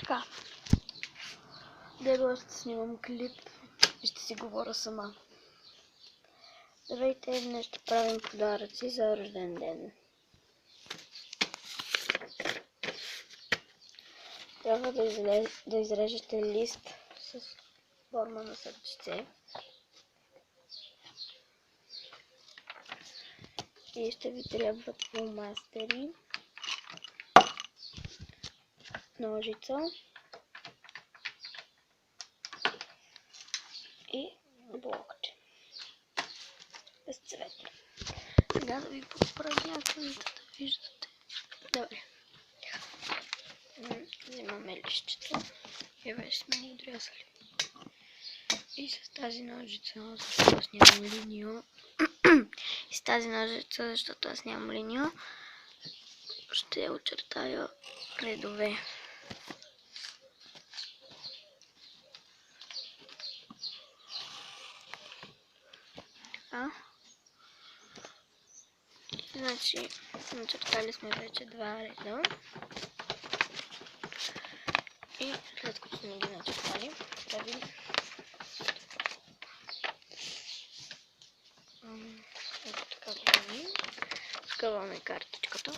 Така. Дебела ще снимам клип и ще си говоря сама. Здравейте, днес ще правим подаръци за рожден ден. Трябва да изрежете лист с форма на сърчице. И ще ви трябват фломастери, ножица и блокче. Без цвет. Сега да ви поправя където да виждате. Добре. Взимаме листчето. И вече сме го отрязали. И с тази ножица, защото аз нямам линия. И с тази ножица, защото аз нямам линия, ще очертая редове. Така. Значи, начертали сме вече два реда. И след като сме ги начертали, правим ето така го правим. Скъваме картичката.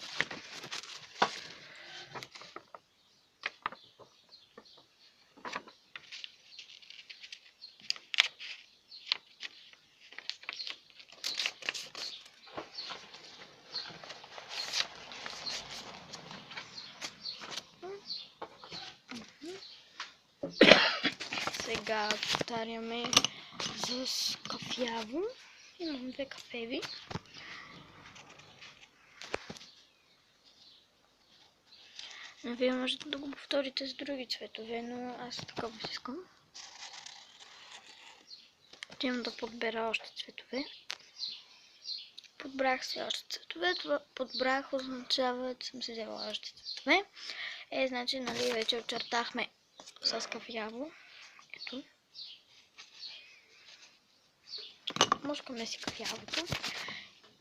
Сега повтаряме с кафяво. Имам две кафеви. Вие можете да го повторите с други цветове, но аз така го искам. Отивам да подбера още цветове. Подбрах си още цветове. Това подбрах означава, че съм си взела още цветове. Значи, нали, вече очертахме с кафяво. Ето. Мускаме си кафявото.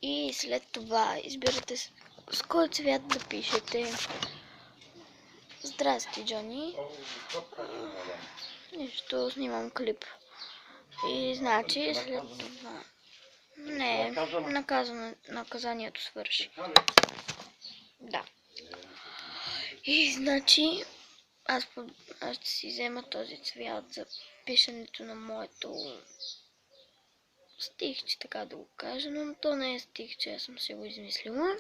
И след това избирате с кой цвят да пишете. Здрасти, Джони. Нищо, снимам клип. И значи след това... Не, наказанието свърши. Да. И значи аз ще си взема този цвят за пишенето на моето стихче, така да го кажа, но то не е стихче, аз съм си го измислила.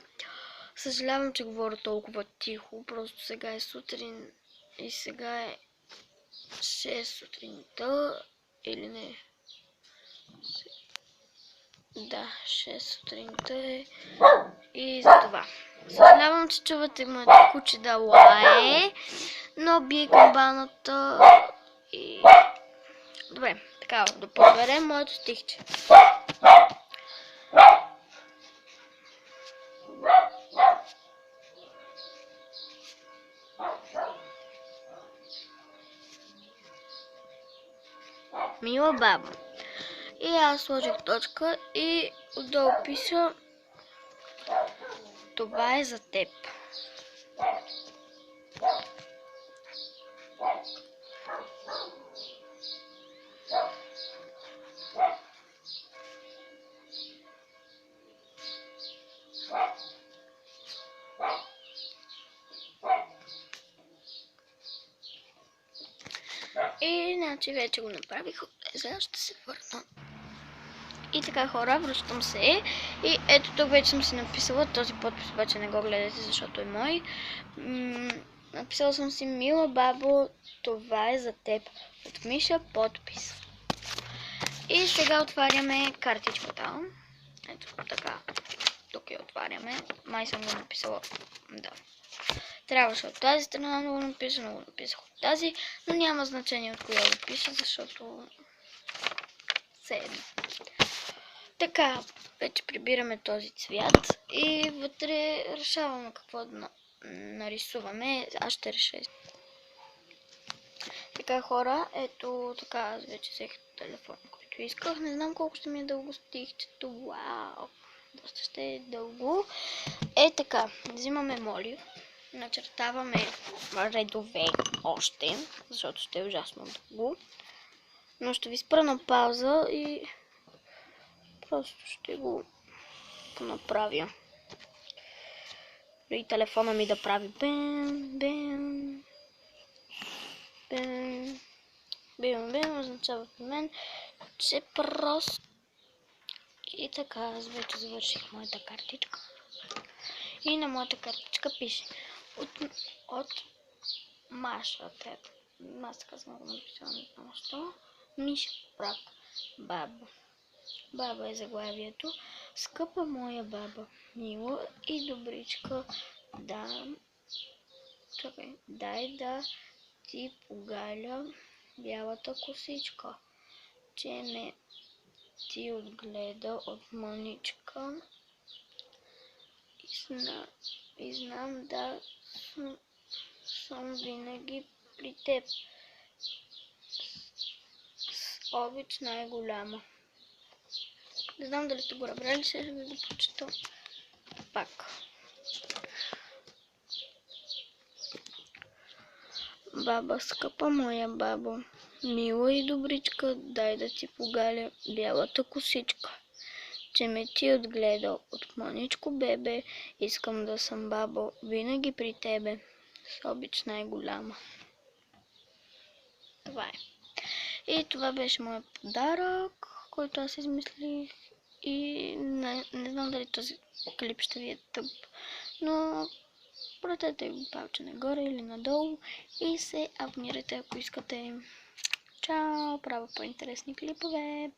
Съжалявам, че говоря толкова тихо, просто сега е сутрин и сега е 6 сутринта, или не? Да, 6 сутринта е и за това. Съжалявам, че чувате моето куче да лае, но бие камбаната и... Добре, така, да подберем моето стихче. Мила баба. И аз сложих точка и отдолу пиша: това е за теб. И значи вече го направих. Сега ще се върна. И така, хора, връщам се. И ето тук вече съм си написала този подпис, обаче не го гледайте, защото е мой. Написала съм си: мила бабо, това е за теб. От Миша, подпис. И сега отваряме картичката. Ето така. Тук я отваряме. Май съм го написала. Да. Трябваше от тази страна да го напиша, но го написах от тази. Но няма значение от коя го пиша, защото все едно. Така, вече прибираме този цвят и вътре решаваме какво да нарисуваме. Аз ще реша. Така, хора, ето така, аз вече взех телефон, който исках. Не знам колко ще ми е дълго стихчето. Вау! Доста ще е дълго. Така, взимаме молив. начертаваме редове още, защото ще е ужасно дълго. Но ще ви спра на пауза и просто ще го направя. И телефона ми да прави бем, бем, бем, бем, бем, означава при мен, че просто... И така, аз вече завърших моята картичка. И на моята картичка пише от Маша. Аз така съм го написала на нещо. Миша прак. Баба. Баба е заглавието. Скъпа моя баба, мила и добричка, дай да ти погаля бялата косичка, че ме ти отгледа от мъничка и знам да съм винаги при теб. С обич най-голяма. Не знам дали сте го разбрали, ще ви го прочета пак. Баба, скъпа моя баба, мила и добричка, дай да ти погаля бялата косичка, че ме ти отгледа от мъничко бебе, искам да съм баба винаги при тебе, с обич най-голяма. Това е. И това беше моят подарък, който аз измислих. И не знам дали този клип ще ви е тъп, но пратете го палче нагоре или надолу и се абонирайте, ако искате. Чао! Правя по-интересни клипове!